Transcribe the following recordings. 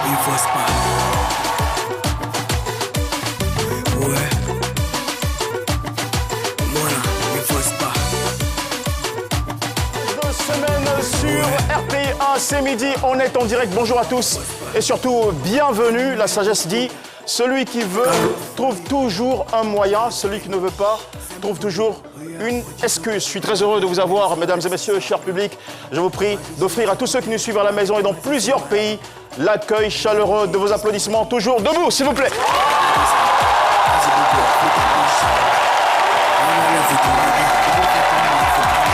Il force pas. Ouais. Voilà, il force pas. 2 semaines sur RTI1, c'est midi, on est en direct. Bonjour à tous et surtout bienvenue. La sagesse dit, celui qui veut trouve toujours un moyen, celui qui ne veut pas trouve toujours une excuse. Je suis très heureux de vous avoir, mesdames et messieurs, cher public. Je vous prie d'offrir à tous ceux qui nous suivent à la maison et dans plusieurs pays l'accueil chaleureux de vos applaudissements. Toujours debout, s'il vous plaît.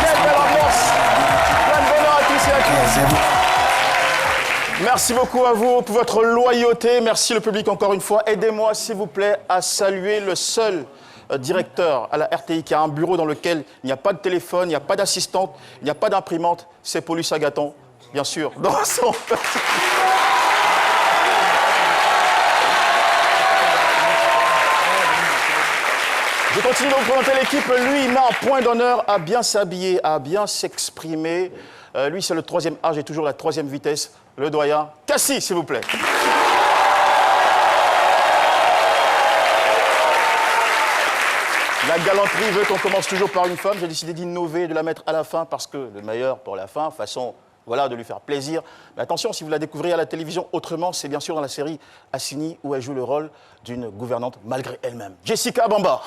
Quelle belle ambiance. Plein de bonheur à tous et à toutes. Merci beaucoup à vous pour votre loyauté. Merci le public encore une fois. Aidez-moi, s'il vous plaît, à saluer le seul directeur à la RTI qui a un bureau dans lequel il n'y a pas de téléphone, il n'y a pas d'assistante, il n'y a pas d'imprimante. C'est Paulus Agathon, bien sûr, dans son petit... Je continue de vous présenter l'équipe. Lui, il met un point d'honneur à bien s'habiller, à bien s'exprimer. Lui, c'est le 3e âge et toujours la 3e vitesse. Le doyen Cassie, s'il vous plaît. La galanterie veut qu'on commence toujours par une femme. J'ai décidé d'innover et de la mettre à la fin parce que le meilleur pour la fin, façon voilà, de lui faire plaisir. Mais attention, si vous la découvrez à la télévision autrement, c'est bien sûr dans la série Assini où elle joue le rôle d'une gouvernante malgré elle-même. Jessica Bamba.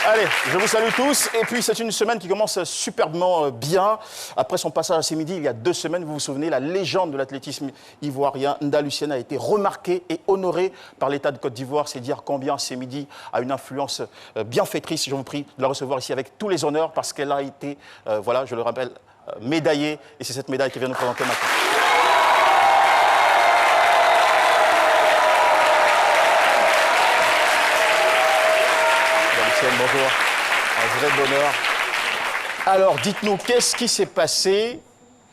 Allez, je vous salue tous. Et puis, c'est une semaine qui commence superbement bien. Après son passage à ce midi, il y a 2 semaines, vous vous souvenez, la légende de l'athlétisme ivoirien, Nda Lucien, a été remarquée et honorée par l'État de Côte d'Ivoire. C'est dire combien ce midi a une influence bienfaitrice. Je vous prie de la recevoir ici avec tous les honneurs parce qu'elle a été, voilà, je le rappelle, médaillée. Et c'est cette médaille qui vient nous présenter maintenant. Bonjour, un vrai bonheur. Alors, dites-nous, qu'est-ce qui s'est passé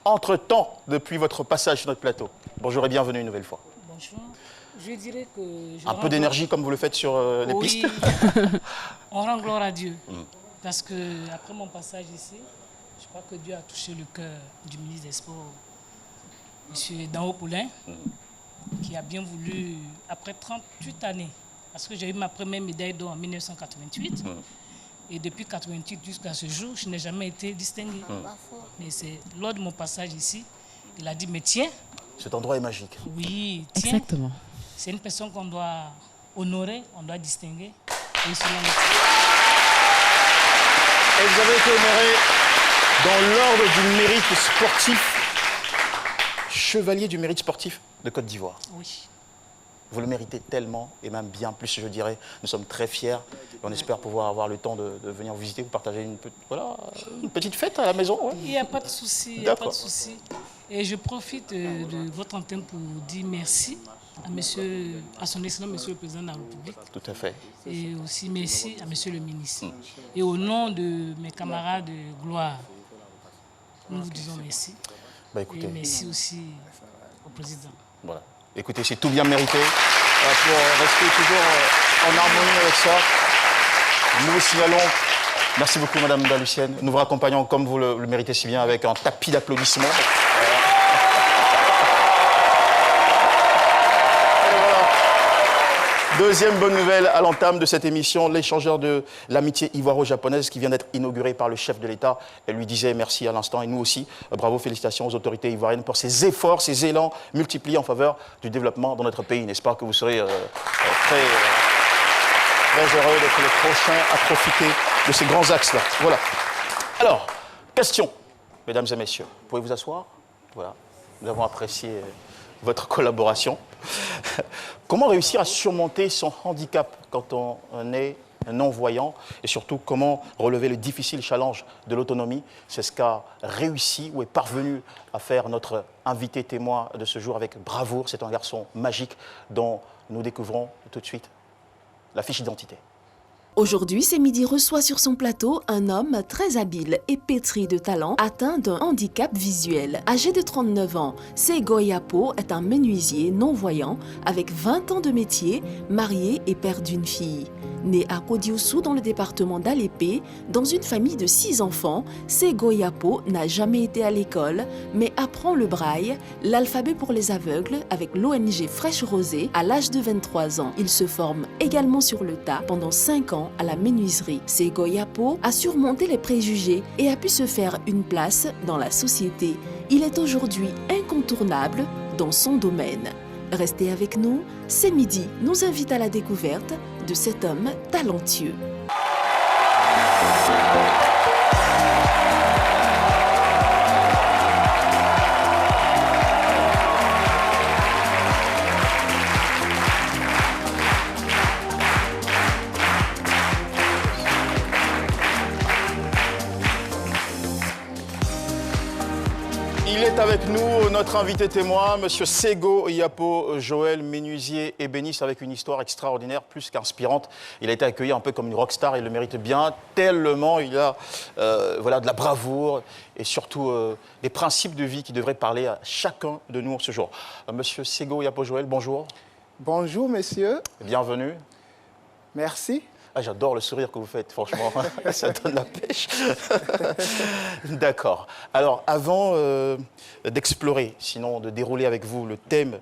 entre-temps depuis votre passage sur notre plateau? Bonjour et bienvenue une nouvelle fois. Bonjour. Je dirais que... Un peu d'énergie comme vous le faites sur les pistes. On rend gloire à Dieu. Parce que après mon passage ici, je crois que Dieu a touché le cœur du ministre des Sports, M. Dao Poulain, qui a bien voulu, après 38 années, parce que j'ai eu ma première médaille d'or en 1988. Et depuis 1988 jusqu'à ce jour, je n'ai jamais été distingué. Mais c'est lors de mon passage ici, il a dit, mais tiens. Cet endroit est magique. Oui, tiens. Exactement. C'est une personne qu'on doit honorer, on doit distinguer. Et vous avez été honoré dans l'ordre du mérite sportif, chevalier du mérite sportif de Côte d'Ivoire. Oui. Vous le méritez tellement, et même bien plus, je dirais. Nous sommes très fiers. Et on espère pouvoir avoir le temps de venir vous visiter, vous partager une petite fête à la maison. Ouais. Il n'y a pas de souci, il n'y a pas de souci. Et je profite de votre antenne pour dire merci à son excellent Monsieur le Président de la République. Tout à fait. Et aussi merci à Monsieur le Ministre. Et au nom de mes camarades de gloire, nous vous disons merci. Bah, écoutez, et merci aussi au Président. Voilà. Écoutez, c'est tout bien mérité. Pour rester toujours en harmonie avec ça, nous vous signalons. Merci beaucoup, Madame Dalucienne. Nous vous raccompagnons comme vous le méritez si bien avec un tapis d'applaudissements. Deuxième bonne nouvelle à l'entame de cette émission, l'échangeur de l'amitié ivoiro-japonaise qui vient d'être inauguré par le chef de l'État. Elle lui disait merci à l'instant et nous aussi. Bravo, félicitations aux autorités ivoiriennes pour ces efforts, ces élans multipliés en faveur du développement dans notre pays. N'est-ce pas que vous serez très heureux d'être les prochains à profiter de ces grands axes-là. Voilà. Alors, question, mesdames et messieurs. Vous pouvez vous asseoir? Voilà. Nous avons apprécié votre collaboration. Comment réussir à surmonter son handicap quand on est non-voyants et surtout comment relever le difficile challenge de l'autonomie. C'est ce qu'a réussi ou est parvenu à faire notre invité témoin de ce jour avec bravoure. C'est un garçon magique dont nous découvrons tout de suite la fiche d'identité. Aujourd'hui, C'est Midi reçoit sur son plateau un homme très habile et pétri de talent, atteint d'un handicap visuel. Âgé de 39 ans, Sego Yapo est un menuisier non-voyant avec 20 ans de métier, marié et père d'une fille. Né à Kodioussou dans le département d'Alépé, dans une famille de 6 enfants, Sego Yapo n'a jamais été à l'école, mais apprend le braille, l'alphabet pour les aveugles avec l'ONG Fraîche Rosée à l'âge de 23 ans. Il se forme également sur le tas pendant 5 ans à la menuiserie. Sego Yapo a surmonté les préjugés et a pu se faire une place dans la société. Il est aujourd'hui incontournable dans son domaine. Restez avec nous, C'est Midi nous invite à la découverte de cet homme talentueux. Il est avec nous, notre invité témoin, Monsieur Sego Yapo Joël, menuisier ébéniste avec une histoire extraordinaire, plus qu'inspirante. Il a été accueilli un peu comme une rockstar, il le mérite bien, tellement il a voilà, de la bravoure et surtout des principes de vie qui devraient parler à chacun de nous ce jour. Monsieur Sego Yapo Joël, bonjour. Bonjour, messieurs. Bienvenue. Merci. Ah, j'adore le sourire que vous faites, franchement, ça donne la pêche. D'accord. Alors, avant d'explorer, sinon de dérouler avec vous le thème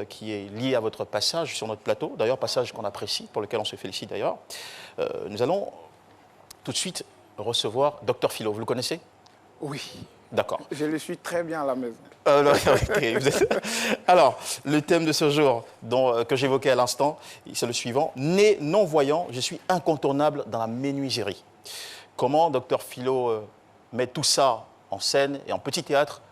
qui est lié à votre passage sur notre plateau, d'ailleurs, passage qu'on apprécie, pour lequel on se félicite d'ailleurs, nous allons tout de suite recevoir Dr Philo. Vous le connaissez? Oui. D'accord. Je le suis très bien à la maison. Alors, le thème de ce jour que j'évoquais à l'instant, c'est le suivant. Né non-voyant, je suis incontournable dans la menuiserie. Comment Dr Philo met tout ça en scène et en petit théâtre?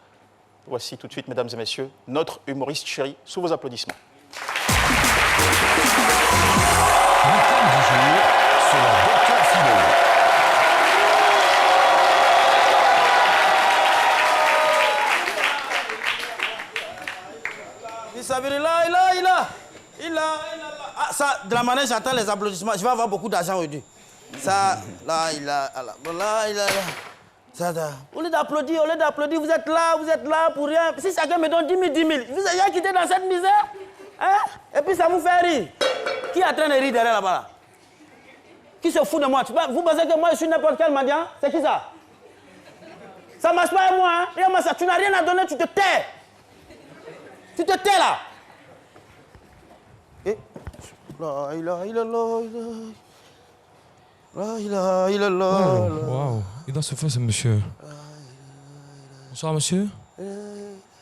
Voici tout de suite, mesdames et messieurs, notre humoriste chéri, sous vos applaudissements. Le thème du jour, c'est le Dr Philo. Ah, ça, de la manière j'entends les applaudissements, je vais avoir beaucoup d'argent aujourd'hui. Ça, là, ça, au lieu d'applaudir, vous êtes là pour rien. Si chacun me donne 10 000, 10 000, vous avez quitté dans cette misère, hein? Et puis ça vous fait rire. Qui est en train de rire derrière là-bas là? Qui se fout de moi? Vous pensez que moi je suis n'importe quel mendiant? C'est qui ça? Ça marche pas avec moi, hein? Regarde-moi ça, tu n'as rien à donner, tu te tais. Tu te tais là. Et la ilaha illallah, la ilaha illallah. Waouh, il doit se faire ce monsieur. Bonsoir monsieur.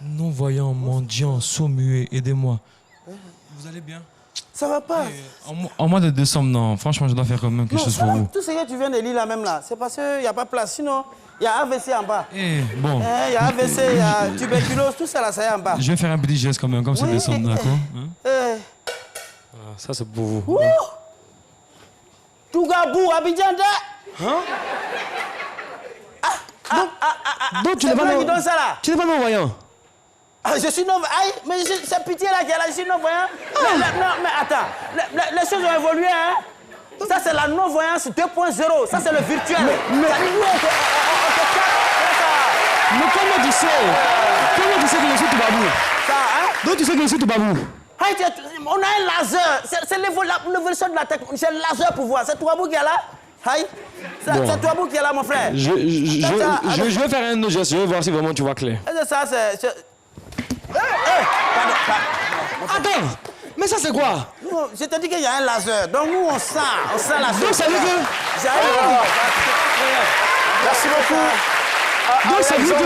Non-voyant, mendiant, sourd-muet, aidez-moi. Vous allez bien? Ça va pas. En mois de décembre, non. Franchement, je dois faire quand même quelque chose pour vous. Tout ce que tu viens de lire là même là, c'est parce qu'il n'y a pas de place. Sinon, il y a AVC en bas. Bon. Il y a AVC, il y a tuberculose, tout ça là, ça y est en bas. Je vais faire un petit geste quand même, comme c'est décembre, d'accord? Ça, c'est pour vous. Tougabou, Abidjan. Hein? Donc, tu n'es pas non-voyant? Je suis non-voyant. Mais c'est pitié là qui est là, je suis non-voyant. Non, mais attends, les choses ont évolué, hein? Ça, c'est la non-voyance 2.0. Ça, c'est le virtuel. Mais comment tu sais? Comment tu sais que je suis Toubabou? Ça, hein? Donc, tu sais que je suis Toubabou? On a un laser. C'est l'évolution de la technologie. C'est le laser pour voir. C'est Toubabou qui est là? C'est Toubabou qui est là, mon frère. Je vais faire un autre geste. Je vais voir si vraiment tu vois clair. Ça, c'est... Attends! Mais ça, c'est quoi? Je te dis qu'il y a un laser. Donc, nous, on sent la chose. Donc, ça veut dire... Merci beaucoup. Donc, ça veut dire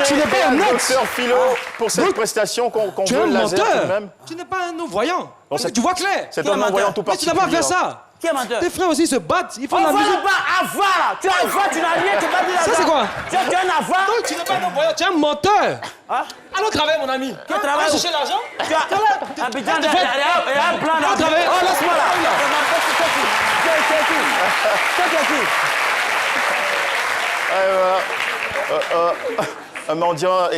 tu n'es pas honnête. Dr Philo, pour cette prestation qu'on veut le laser tout de même. Tu n'es pas un non-voyant. Bon, tu vois clair. C'est un non-voyant tout Mais tu particulier. n'as pas à faire ça. Qui est menteur? Tes frères aussi se battent. Il faut On la voit musique. pas avare. Tu es avare, tu n'as rien, tu vas dire Ça, c'est quoi? Tu es un avare. Non, tu n'es pas un non-voyant, tu es un menteur. Hein? Allons travailler, mon ami. Qui travaille? Allons chercher l'argent. Tu as Abidjan, il y a un plan là. Allons travailler. Oh, laisse-moi là. C'est qui? Un mendiant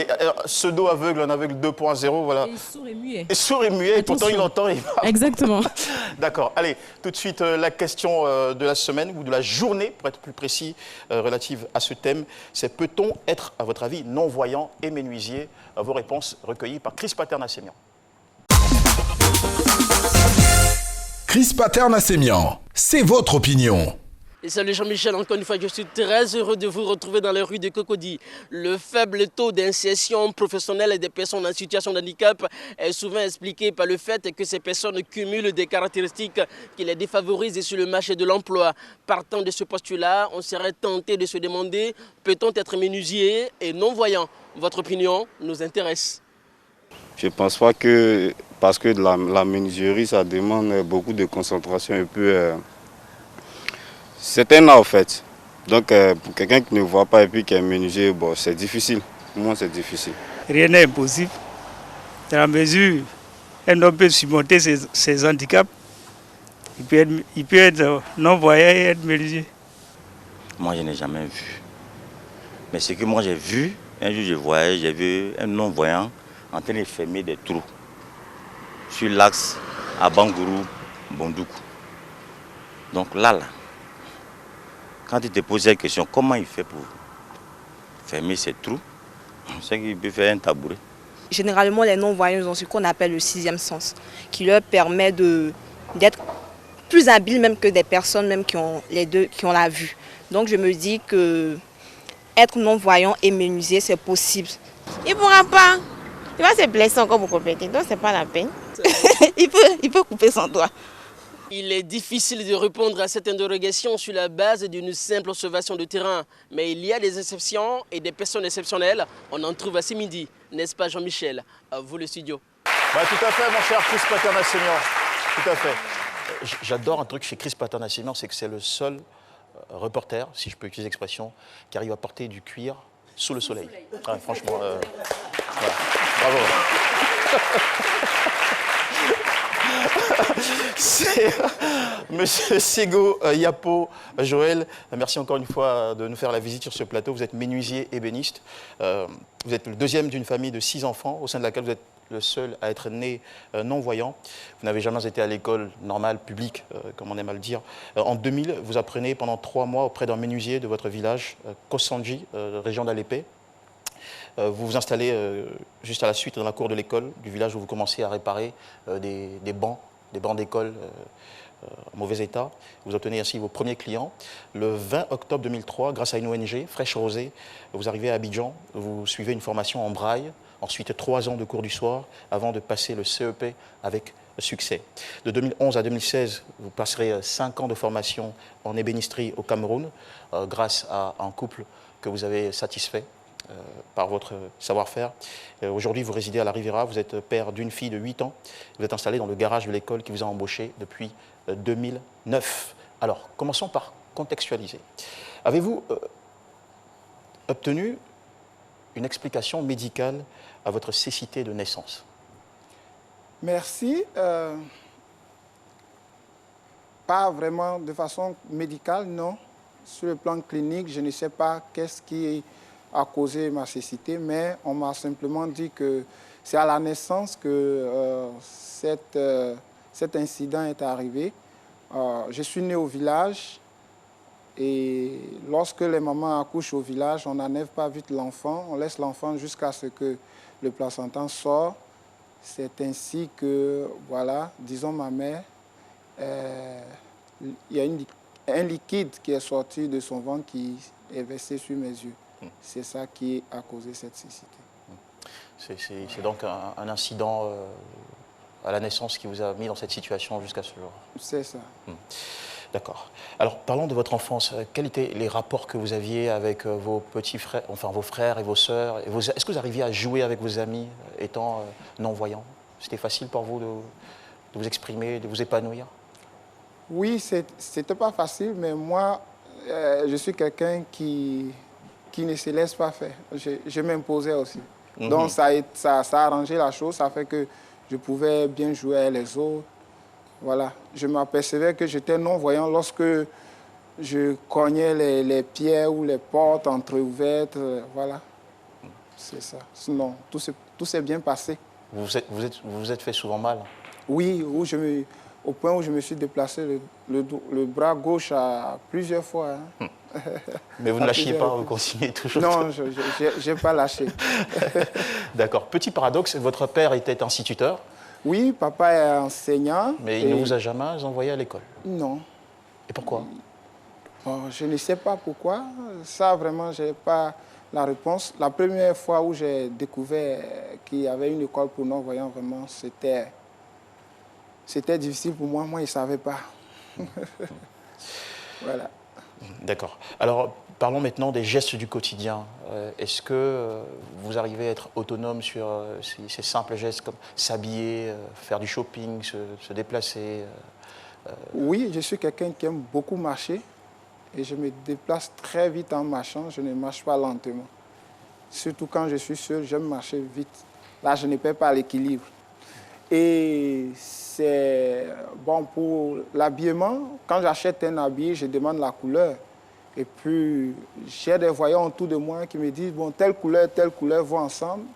pseudo-aveugle, un aveugle 2.0, voilà. Et sourd et muet. Et sourd et muet, et pourtant il entend. Exactement. D'accord. Allez, tout de suite, la question de la semaine, ou de la journée, pour être plus précis, relative à ce thème, c'est peut-on être, à votre avis, non-voyant et menuisier? Vos réponses recueillies par Chris Paterna-Sémian. Chris Paterna-Sémian, c'est votre opinion. Et salut Jean-Michel, encore une fois, je suis très heureux de vous retrouver dans les rues de Cocody. Le faible taux d'insertion professionnelle des personnes en situation de handicap est souvent expliqué par le fait que ces personnes cumulent des caractéristiques qui les défavorisent sur le marché de l'emploi. Partant de ce postulat, on serait tenté de se demander, peut-on être menuisier et non-voyant? Votre opinion nous intéresse. Je ne pense pas que, parce que la menuiserie, ça demande beaucoup de concentration et puis... c'est un art en fait. Donc pour quelqu'un qui ne voit pas et puis qui est menuisier, bon, c'est difficile. Pour moi, c'est difficile. Rien n'est impossible. Dans la mesure où un homme peut surmonter ses handicaps, il peut être non-voyant et être menuisier. Moi, je n'ai jamais vu. Mais ce que moi j'ai vu, un jour j'ai vu un non-voyant en train de fermer des trous sur l'axe à Bangourou, Bondoukou. Donc là, quand tu te poses la question, comment il fait pour fermer ces trous, c'est qu'il peut faire un tabouret. Généralement, les non-voyants ont ce qu'on appelle le sixième sens, qui leur permet d'être plus habiles même que des personnes même qui ont la vue. Donc je me dis que être non-voyant et menuisier, c'est possible. Il ne pourra pas. Il va se blesser encore pour compléter, donc ce n'est pas la peine. il peut couper son doigt. Il est difficile de répondre à cette interrogation sur la base d'une simple observation de terrain. Mais il y a des exceptions et des personnes exceptionnelles. On en trouve à ce midi, n'est-ce pas Jean-Michel? À vous le studio. Bah, tout à fait, mon cher Chris Paterna-Sémian. Tout à fait. J'adore un truc chez Chris Paterna-Sémian, c'est que c'est le seul reporter, si je peux utiliser l'expression, qui arrive à porter du cuir sous le soleil. Ah, franchement, voilà. Bravo. C'est Monsieur Sego Yapo Joël, merci encore une fois de nous faire la visite sur ce plateau. Vous êtes menuisier ébéniste. Vous êtes le deuxième d'une famille de 6 enfants, au sein de laquelle vous êtes le seul à être né non-voyant. Vous n'avez jamais été à l'école normale, publique, comme on aime à le dire. En 2000, vous apprenez pendant 3 mois auprès d'un menuisier de votre village, Kosanji, région d'Alépé. Vous vous installez juste à la suite dans la cour de l'école du village où vous commencez à réparer des bancs d'école en mauvais état. Vous obtenez ainsi vos premiers clients. Le 20 octobre 2003, grâce à une ONG, Fraîche Rosée, vous arrivez à Abidjan, vous suivez une formation en braille, ensuite 3 ans de cours du soir avant de passer le CEP avec succès. De 2011 à 2016, vous passerez 5 ans de formation en ébénisterie au Cameroun grâce à un couple que vous avez satisfait par votre savoir-faire. Aujourd'hui, vous résidez à la Riviera, vous êtes père d'une fille de 8 ans, vous êtes installé dans le garage de l'école qui vous a embauché depuis 2009. Alors, commençons par contextualiser. Avez-vous obtenu une explication médicale à votre cécité de naissance? Merci. Pas vraiment de façon médicale, non. Sur le plan clinique, je ne sais pas qu'est-ce qui a causé ma cécité, mais on m'a simplement dit que c'est à la naissance que cet incident est arrivé. Je suis né au village et lorsque les mamans accouchent au village, on n'enlève pas vite l'enfant, on laisse l'enfant jusqu'à ce que le placenta sort. C'est ainsi que, voilà, disons ma mère, il y a un liquide qui est sorti de son ventre qui est versé sur mes yeux. C'est ça qui a causé cette cécité. C'est donc un incident à la naissance qui vous a mis dans cette situation jusqu'à ce jour? C'est ça. D'accord. Alors, parlons de votre enfance. Quels étaient les rapports que vous aviez avec vos petits frères, enfin vos frères et vos sœurs? Est-ce que vous arriviez à jouer avec vos amis étant non-voyants? C'était facile pour vous de vous exprimer, de vous épanouir? Oui, c'était pas facile, mais moi, je suis quelqu'un qui ne se laisse pas faire. Je m'imposais aussi. Donc, ça a arrangé la chose, ça fait que je pouvais bien jouer avec les autres. Voilà. Je m'apercevais que j'étais non-voyant lorsque je cognais les pierres ou les portes entrouvertes. Voilà. C'est ça. Sinon, tout s'est bien passé. Vous vous êtes fait souvent mal? Oui, au point où je me suis déplacé le bras gauche à plusieurs fois. Hein. Mais vous ne lâchiez pas, vous continuez toujours? Non, je n'ai pas lâché. D'accord. Petit paradoxe, votre père était instituteur? Oui, papa est enseignant. Mais il ne vous a jamais envoyé à l'école? Non. Et pourquoi? Bon, je ne sais pas pourquoi. Ça, vraiment, je n'ai pas la réponse. La première fois où j'ai découvert qu'il y avait une école pour non-voyants, vraiment, c'était difficile pour moi. Moi, je ne savais pas. Voilà. D'accord. Alors, parlons maintenant des gestes du quotidien. Est-ce que vous arrivez à être autonome sur ces simples gestes comme s'habiller, faire du shopping, se déplacer? Oui, je suis quelqu'un qui aime beaucoup marcher et je me déplace très vite en marchant. Je ne marche pas lentement. Surtout quand je suis seul, j'aime marcher vite. Là, je ne perds pas l'équilibre. Et c'est bon pour l'habillement. Quand j'achète un habit, je demande la couleur. Et puis, j'ai des voyants autour de moi qui me disent, bon, telle couleur vont ensemble.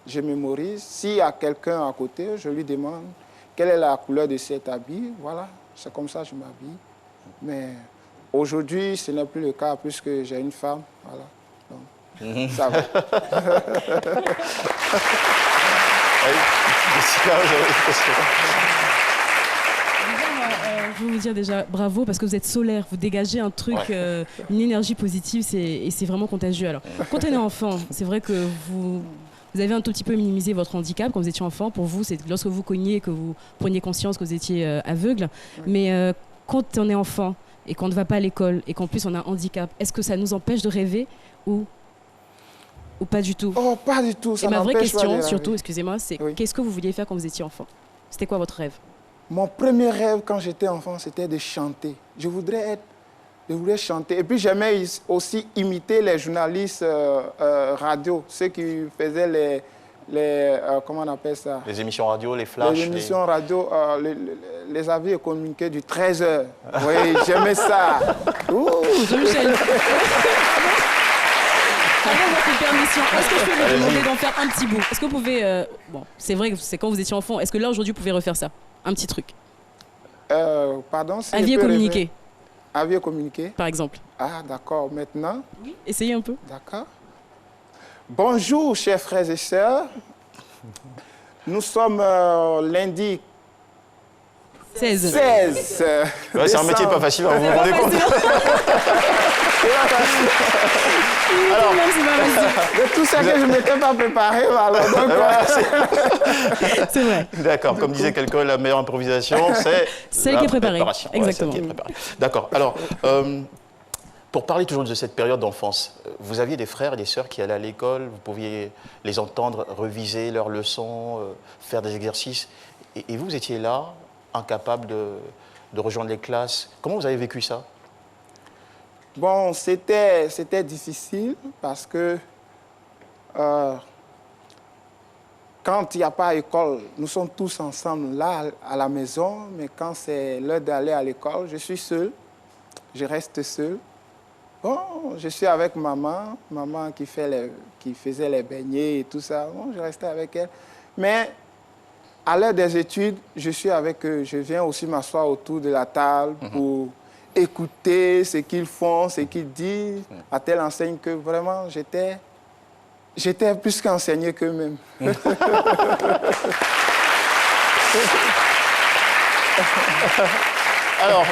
Je mémorise. S'il y a quelqu'un à côté, je lui demande quelle est la couleur de cet habit. Voilà, c'est comme ça que je m'habille. Mais aujourd'hui, ce n'est plus le cas puisque j'ai une femme. Voilà. Donc, ça va. Je veux vous dire déjà bravo parce que vous êtes solaire, vous dégagez un truc, une énergie positive et c'est vraiment contagieux. Alors, quand on est enfant, c'est vrai que vous avez un tout petit peu minimisé votre handicap quand vous étiez enfant. Pour vous, c'est lorsque vous cogniez que vous preniez conscience que vous étiez aveugle. Mais quand on est enfant et qu'on ne va pas à l'école et qu'en plus on a un handicap, est-ce que ça nous empêche de rêver ou pas du tout? Oh, pas du tout. Ça et ma vraie question, pas surtout, excusez-moi, c'est qu'est-ce que vous vouliez faire quand vous étiez enfant? C'était quoi votre rêve? Mon premier rêve quand j'étais enfant, c'était de chanter. Je voulais chanter. Et puis j'aimais aussi imiter les journalistes radio, ceux qui faisaient comment on appelle ça? Les émissions radio, les flashs. Les émissions radio, les avis et communiqués du 13h. Oui, j'aimais ça. Jean-Michel. Avec votre permission, est-ce que je peux vous demander d'en faire un petit bout? Est-ce que vous pouvez... bon, c'est vrai que c'est quand vous étiez enfant. Est-ce que là, aujourd'hui, vous pouvez refaire ça? Un petit truc. Pardon? Avis et communiquer. Avis et communiquer? Par exemple. Ah, d'accord. Maintenant? Oui. Essayez un peu. D'accord. Bonjour, chers frères et sœurs. Nous sommes lundi 16. Ouais, c'est un métier pas facile, vous vous rendez compte? Alors, de tout ça que je ne m'étais pas préparé, alors c'est vrai. D'accord, comme disait quelqu'un, la meilleure improvisation, c'est celle qui est préparée. Exactement. Ouais, d'accord. Alors, pour parler toujours de cette période d'enfance, vous aviez des frères et des sœurs qui allaient à l'école, vous pouviez les entendre reviser leurs leçons, faire des exercices, et vous étiez là, incapable de rejoindre les classes. Comment vous avez vécu ça? Bon, c'était difficile parce que quand il n'y a pas école, nous sommes tous ensemble là à la maison, mais quand c'est l'heure d'aller à l'école, je suis seul, je reste seul. Bon, je suis avec maman qui faisait les beignets et tout ça. Bon, je restais avec elle. Mais à l'heure des études, je suis avec eux. Je viens aussi m'asseoir autour de la table pour écouter ce qu'ils font, ce qu'ils disent, à telle enseigne que vraiment j'étais plus qu'enseigné qu'eux-mêmes. Alors,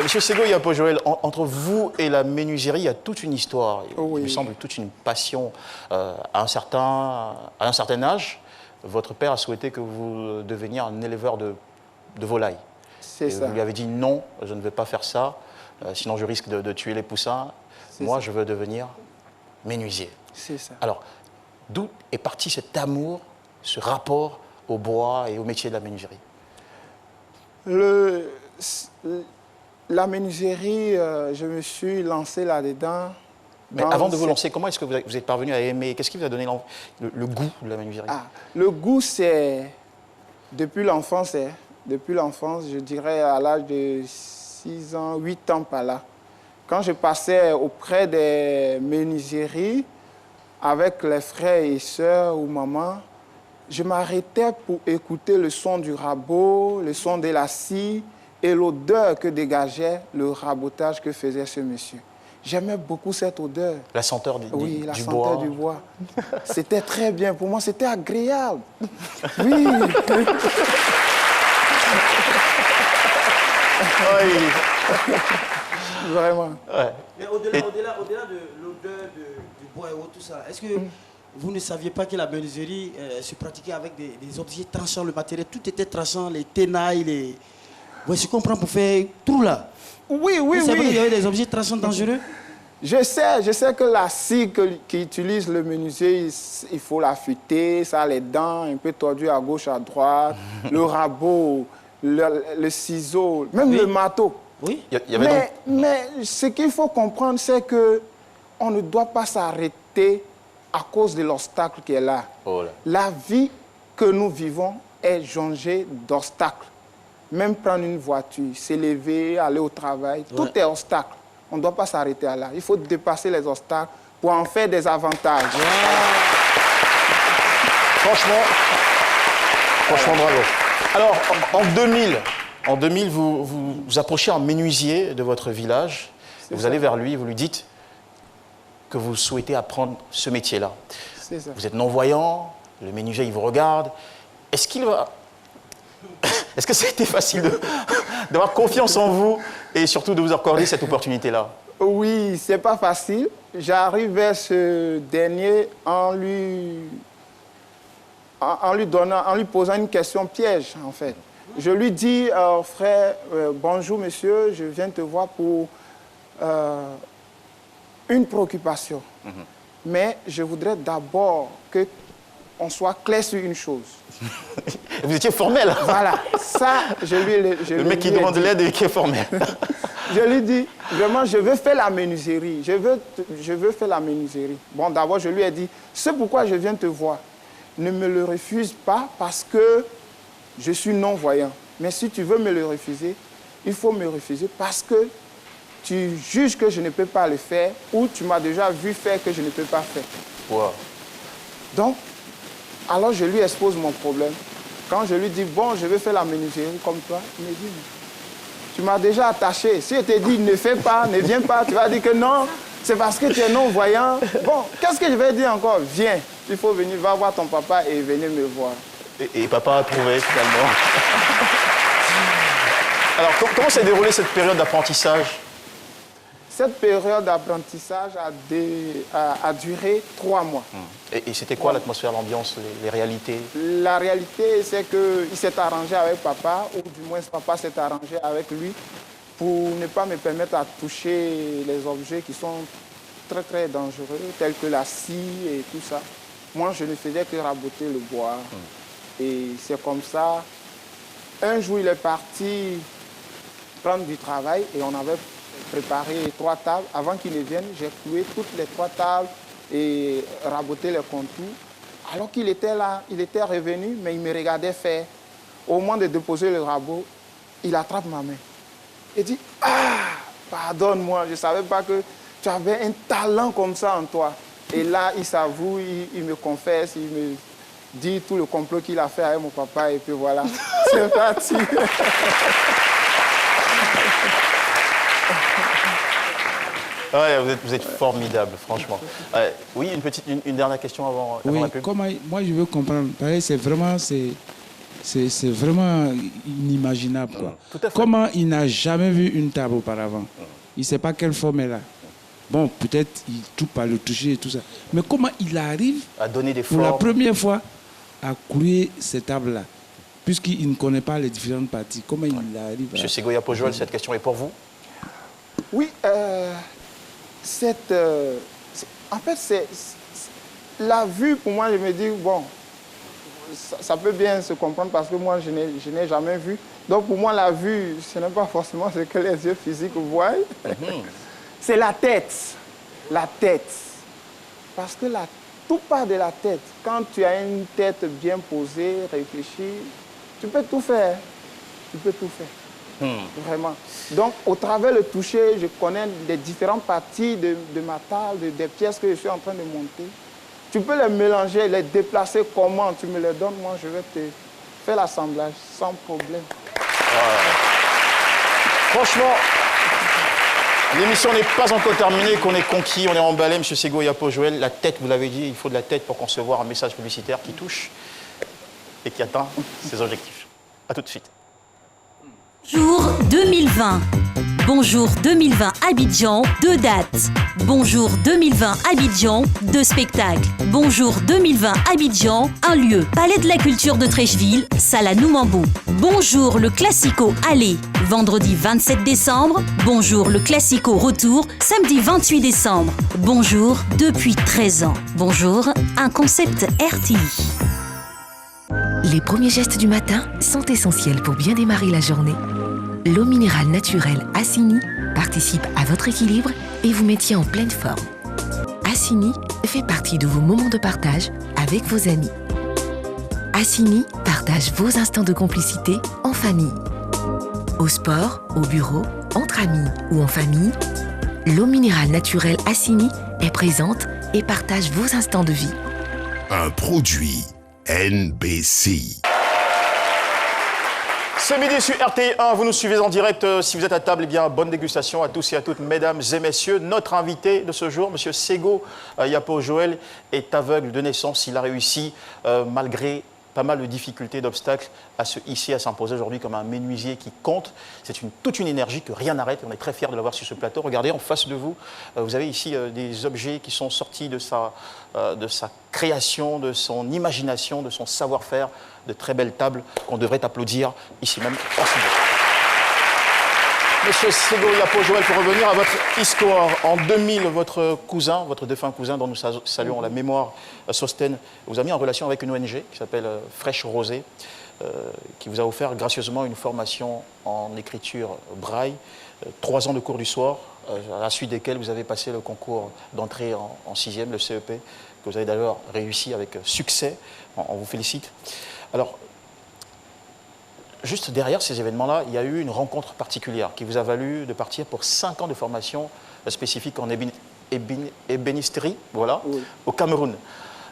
M. Segoy-Apo Joël, entre vous et la menuiserie, il y a toute une histoire, il me semble toute une passion. À un certain âge, votre père a souhaité que vous deveniez un éleveur de volailles. C'est ça. Vous lui avez dit non, je ne vais pas faire ça, sinon je risque de tuer les poussins. Moi, je veux devenir menuisier. C'est ça. Alors, d'où est parti cet amour, ce rapport au bois et au métier de la menuiserie? La menuiserie, je me suis lancé là-dedans. Mais avant de vous lancer, comment est-ce que vous êtes parvenu à aimer? Qu'est-ce qui vous a donné le goût de la menuiserie? Le goût, c'est depuis l'enfance. Depuis l'enfance, je dirais à l'âge de 6 ans, 8 ans par là. Quand je passais auprès des menuiseries avec les frères et sœurs ou maman, je m'arrêtais pour écouter le son du rabot, le son de la scie et l'odeur que dégageait le rabotage que faisait ce monsieur. J'aimais beaucoup cette odeur. La senteur du bois. Oui, la senteur du bois. C'était très bien. Pour moi, c'était agréable. Oui. Vraiment. Ouais. Mais au-delà de l'odeur du bois et tout ça, est-ce que vous ne saviez pas que la menuiserie se pratiquait avec des objets tranchants, le matériel, tout était tranchant, les tenailles, les... Oui, je comprends pour faire tout là. Oui, oui, vous savez oui. qu'il y avait des objets tranchants dangereux? Je sais que la scie qu'utilise le menuisier, il faut l'affûter, ça a les dents un peu tordues à gauche, à droite, le rabot, le ciseau, même le marteau. Oui. Mais ce qu'il faut comprendre, c'est qu'on ne doit pas s'arrêter à cause de l'obstacle qui est là. Oh là. La vie que nous vivons est jonchée d'obstacles. Même prendre une voiture, s'élever, aller au travail, tout est obstacle. On ne doit pas s'arrêter à là. Il faut dépasser les obstacles pour en faire des avantages. Franchement, bravo. Alors, en 2000, vous approchez un menuisier de votre village. Vous allez vers lui et vous lui dites que vous souhaitez apprendre ce métier-là. C'est ça. Vous êtes non-voyant, le menuisier, il vous regarde. Est-ce qu'il va... Est-ce que ça a été facile d'avoir confiance en vous et surtout de vous accorder cette opportunité-là? Oui, c'est pas facile. J'arrive vers ce dernier en lui posant une question piège, en fait. Je lui dis, frère, bonjour monsieur, je viens te voir pour une préoccupation. Mais je voudrais d'abord qu'on soit clair sur une chose. Vous étiez formel. Voilà, ça, le mec qui demande de l'aide et qui est formel. Je lui dis, vraiment, je veux faire la menuiserie. Je veux faire la menuiserie. Bon, d'abord, je lui ai dit, c'est pourquoi je viens te voir. Ne me le refuse pas parce que je suis non-voyant. Mais si tu veux me le refuser, il faut me refuser parce que tu juges que je ne peux pas le faire ou tu m'as déjà vu faire que je ne peux pas faire. Wow. Donc, alors je lui expose mon problème. Quand je lui dis, bon, je vais faire la menuiserie comme toi, il me dit, tu m'as déjà attaché. Si je te dis, ne fais pas, ne viens pas, tu vas dire que non, c'est parce que tu es non-voyant. Bon, qu'est-ce que je vais dire encore? Viens, il faut venir, va voir ton papa et venir me voir. Et papa a trouvé finalement. Alors, comment s'est déroulée cette période d'apprentissage? Cette période d'apprentissage a duré 3 mois. Et c'était quoi l'atmosphère, l'ambiance, les réalités? La réalité, c'est qu'il s'est arrangé avec papa, ou du moins papa s'est arrangé avec lui, pour ne pas me permettre à toucher les objets qui sont très très dangereux, tels que la scie et tout ça. Moi, je ne faisais que raboter le bois. Et c'est comme ça. Un jour, il est parti prendre du travail et on avait préparé 3 tables. Avant qu'il ne vienne, j'ai cloué toutes les 3 tables et raboté les contours. Alors qu'il était là, il était revenu, mais il me regardait faire. Au moment de déposer le rabot, il attrape ma main. Il dit, ah, pardonne-moi, je ne savais pas que tu avais un talent comme ça en toi. Et là, il s'avoue, il me confesse, il me dit tout le complot qu'il a fait avec mon papa. Et puis voilà, c'est parti. Ouais, vous êtes formidable, franchement. Oui, une dernière question avant la pub. Comment, moi je veux comprendre, c'est vraiment inimaginable. Quoi. Tout à fait. Comment il n'a jamais vu une table auparavant? Il ne sait pas quelle forme elle a. Bon, peut-être il trouve par le toucher et tout ça. Mais comment il arrive à donner des pour formes. La première fois à clouer cette table-là, puisqu'il ne connaît pas les différentes parties? Comment il arrive Monsieur Segoya Pojol, cette question est pour vous? Oui, en fait, c'est la vue, pour moi, je me dis, bon, ça peut bien se comprendre parce que moi, je n'ai jamais vu. Donc pour moi, la vue, ce n'est pas forcément ce que les yeux physiques voient. C'est la tête. La tête. Parce que tout part de la tête. Quand tu as une tête bien posée, réfléchie, tu peux tout faire. Tu peux tout faire. Vraiment. Donc, au travers le toucher, je connais les différentes parties de ma table, des pièces que je suis en train de monter. Tu peux les mélanger, les déplacer comment tu me les donnes. Moi, je vais te faire l'assemblage sans problème. Franchement, l'émission n'est pas encore terminée, qu'on est conquis, on est emballé. Monsieur Sego Yapo Joël, la tête, vous l'avez dit, il faut de la tête pour concevoir un message publicitaire qui touche et qui atteint ses objectifs. A tout de suite. Bonjour 2020. Bonjour 2020 Abidjan, 2 dates. Bonjour 2020 Abidjan, 2 spectacles. Bonjour 2020 Abidjan, 1 lieu. Palais de la Culture de Trècheville, Salle Noumambou. Bonjour le Classico Aller, vendredi 27 décembre. Bonjour le Classico Retour, samedi 28 décembre. Bonjour depuis 13 ans. Bonjour, un concept RTI. Les premiers gestes du matin sont essentiels pour bien démarrer la journée. L'eau minérale naturelle Assini participe à votre équilibre et vous maintient en pleine forme. Assini fait partie de vos moments de partage avec vos amis. Assini partage vos instants de complicité en famille. Au sport, au bureau, entre amis ou en famille, l'eau minérale naturelle Assini est présente et partage vos instants de vie. Un produit NBC. C'est midi sur RTI1, vous nous suivez en direct. Si vous êtes à table, eh bien, bonne dégustation à tous et à toutes, mesdames et messieurs. Notre invité de ce jour, M. Sego Yapo Joël, est aveugle de naissance. Il a réussi, malgré pas mal de difficultés, d'obstacles, à se hisser, à s'imposer aujourd'hui comme un menuisier qui compte. C'est toute une énergie que rien n'arrête. On est très fiers de l'avoir sur ce plateau. Regardez, en face de vous, vous avez ici des objets qui sont sortis de sa création, de son imagination, de son savoir-faire. De très belles tables qu'on devrait applaudir ici même en studio. Monsieur Sego Yapo Joël, pour revenir à votre histoire, en 2000, votre cousin, votre défunt cousin, dont nous saluons la mémoire, Sostène, vous a mis en relation avec une ONG qui s'appelle Fraîche Rosée, qui vous a offert gracieusement une formation en écriture braille, 3 ans de cours du soir, à la suite desquels vous avez passé le concours d'entrée en 6e, le CEP, que vous avez d'ailleurs réussi avec succès. On vous félicite. Alors, juste derrière ces événements-là, il y a eu une rencontre particulière qui vous a valu de partir pour 5 ans de formation spécifique en ébénisterie, voilà, oui, au Cameroun.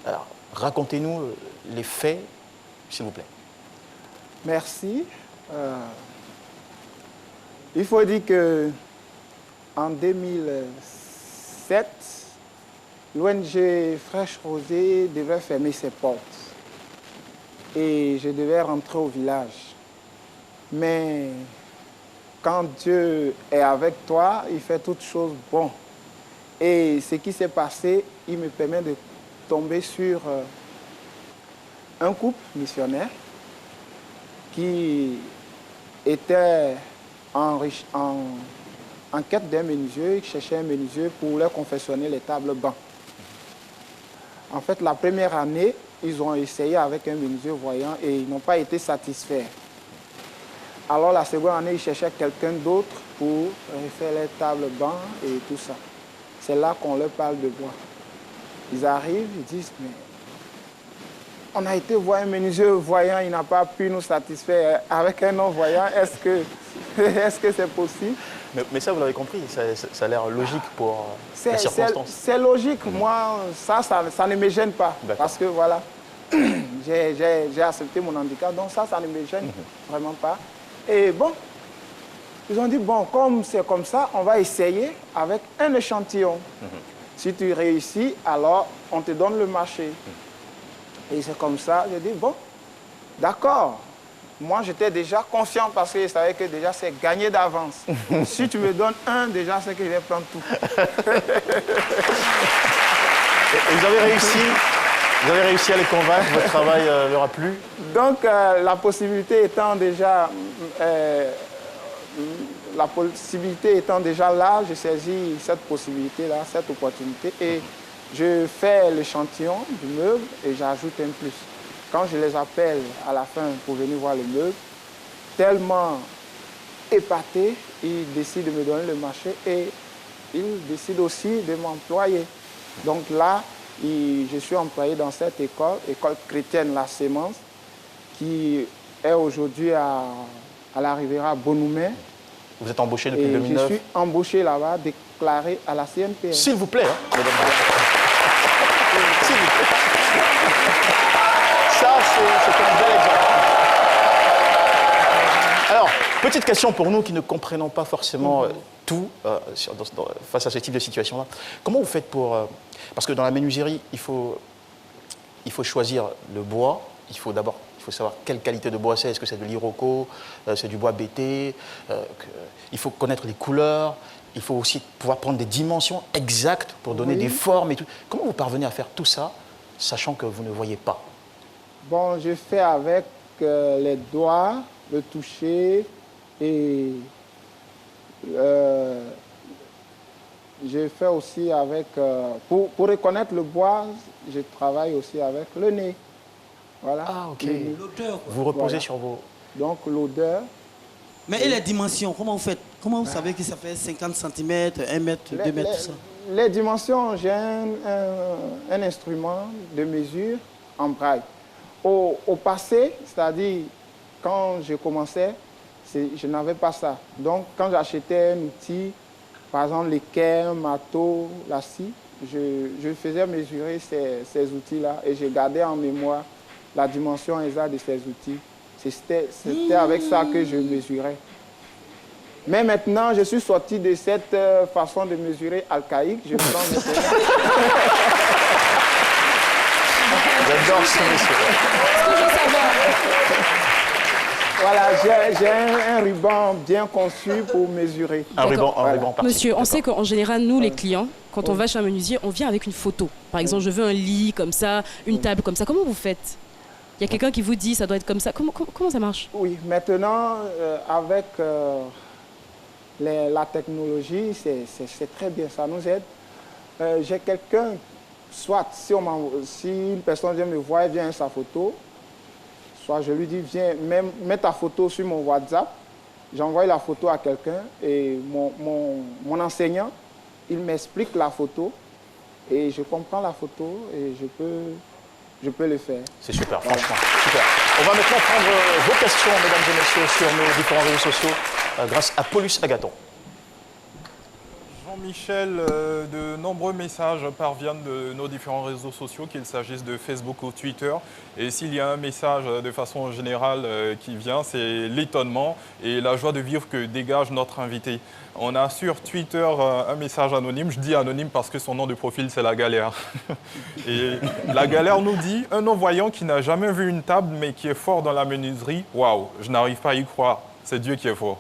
Alors, racontez-nous les faits, s'il vous plaît. Merci. Il faut dire que en 2007, l'ONG Fraîche Rosée devait fermer ses portes. Et je devais rentrer au village. Mais quand Dieu est avec toi, il fait toutes choses bonnes. Et ce qui s'est passé, il me permet de tomber sur un couple missionnaire qui était en quête d'un menuisier, qui cherchait un menuisier pour leur confectionner les tables bancs. En fait, la première année, ils ont essayé avec un menuisier voyant et ils n'ont pas été satisfaits. Alors la seconde année, ils cherchaient quelqu'un d'autre pour refaire les tables bancs et tout ça. C'est là qu'on leur parle de bois. Ils arrivent, ils disent, mais on a été voir un menuisier voyant, il n'a pas pu nous satisfaire. Avec un non-voyant, est-ce que c'est possible? Mais ça, vous l'avez compris, ça a l'air logique pour la circonstance. C'est logique. Moi, ça ne me gêne pas. Parce que voilà, j'ai accepté mon handicap, donc ça ne me gêne vraiment pas. Et bon, ils ont dit, bon, comme c'est comme ça, on va essayer avec un échantillon. Si tu réussis, alors on te donne le marché. Et c'est comme ça, j'ai dit, bon, d'accord. Moi, j'étais déjà confiant parce que je savais que déjà c'est gagné d'avance. Si tu me donnes un, déjà, c'est que je vais prendre tout. Et vous avez réussi à les convaincre, votre travail leur a plu? Donc, la possibilité étant déjà là, je saisis cette possibilité-là, cette opportunité, et je fais l'échantillon du meuble et j'ajoute un plus. Quand je les appelle à la fin pour venir voir le meuble, tellement épaté, il décide de me donner le marché et il décide aussi de m'employer. Donc là, je suis employé dans cette école chrétienne La Sémence, qui est aujourd'hui à la Riviera Bonhoumé. Vous êtes embauché depuis et 2009. Je suis embauché là-bas, déclaré à la CNPS. S'il vous plaît, hein, mesdames et messieurs. S'il vous plaît. Ça, c'est un bel exemple. Alors, petite question pour nous qui ne comprenons pas forcément tout face à ce type de situation-là. Comment vous faites pour... parce que dans la menuiserie, il faut choisir le bois. Il faut savoir quelle qualité de bois c'est. Est-ce que c'est de l'iroko, c'est du bois BT. Il faut connaître les couleurs. Il faut aussi pouvoir prendre des dimensions exactes pour donner des formes et tout. Comment vous parvenez à faire tout ça, sachant que vous ne voyez pas? Bon, je fais avec les doigts, le toucher et je fais aussi avec... pour reconnaître le bois, je travaille aussi avec le nez. Voilà. Ah, ok. L'odeur. Vous reposez sur vos... Donc, l'odeur. Mais et les dimensions, comment vous faites? Comment vous savez que ça fait 50 cm, 1 mètre, 2 mètres, tout ça? Les dimensions, j'ai un instrument de mesure en braille. Au passé, c'est-à-dire quand je commençais, je n'avais pas ça. Donc, quand j'achetais un outil, par exemple l'équerre, marteau, la scie, je faisais mesurer ces outils-là et je gardais en mémoire la dimension exacte de ces outils. C'était avec ça que je mesurais. Mais maintenant, je suis sorti de cette façon de mesurer archaïque. Je prends maintenant... J'adore ce monsieur. Voilà, j'ai un ruban bien conçu pour mesurer. Un ruban particulier. Monsieur, on sait qu'en général, nous, les clients, quand on va chez un menuisier, on vient avec une photo. Par exemple, je veux un lit comme ça, une table comme ça. Comment vous faites? Il y a quelqu'un qui vous dit ça doit être comme ça. Comment ça marche? Oui, maintenant, avec la technologie, c'est très bien, ça nous aide. J'ai quelqu'un, soit si une personne vient me voir, elle vient avec sa photo, soit je lui dis, viens, mets ta photo sur mon WhatsApp. J'envoie la photo à quelqu'un et mon enseignant, il m'explique la photo et je comprends la photo et je peux le faire. C'est super, franchement, super. On va maintenant prendre vos questions, mesdames et messieurs, sur nos différents réseaux sociaux, grâce à Paulus Agathon. Jean-Michel, de nombreux messages parviennent de nos différents réseaux sociaux, qu'il s'agisse de Facebook ou Twitter. Et s'il y a un message de façon générale qui vient, c'est l'étonnement et la joie de vivre que dégage notre invité. On a sur Twitter un message anonyme. Je dis anonyme parce que son nom de profil, c'est La Galère. Et La Galère nous dit « Un non-voyant qui n'a jamais vu une table mais qui est fort dans la menuiserie. Waouh, je n'arrive pas à y croire. C'est Dieu qui est fort. »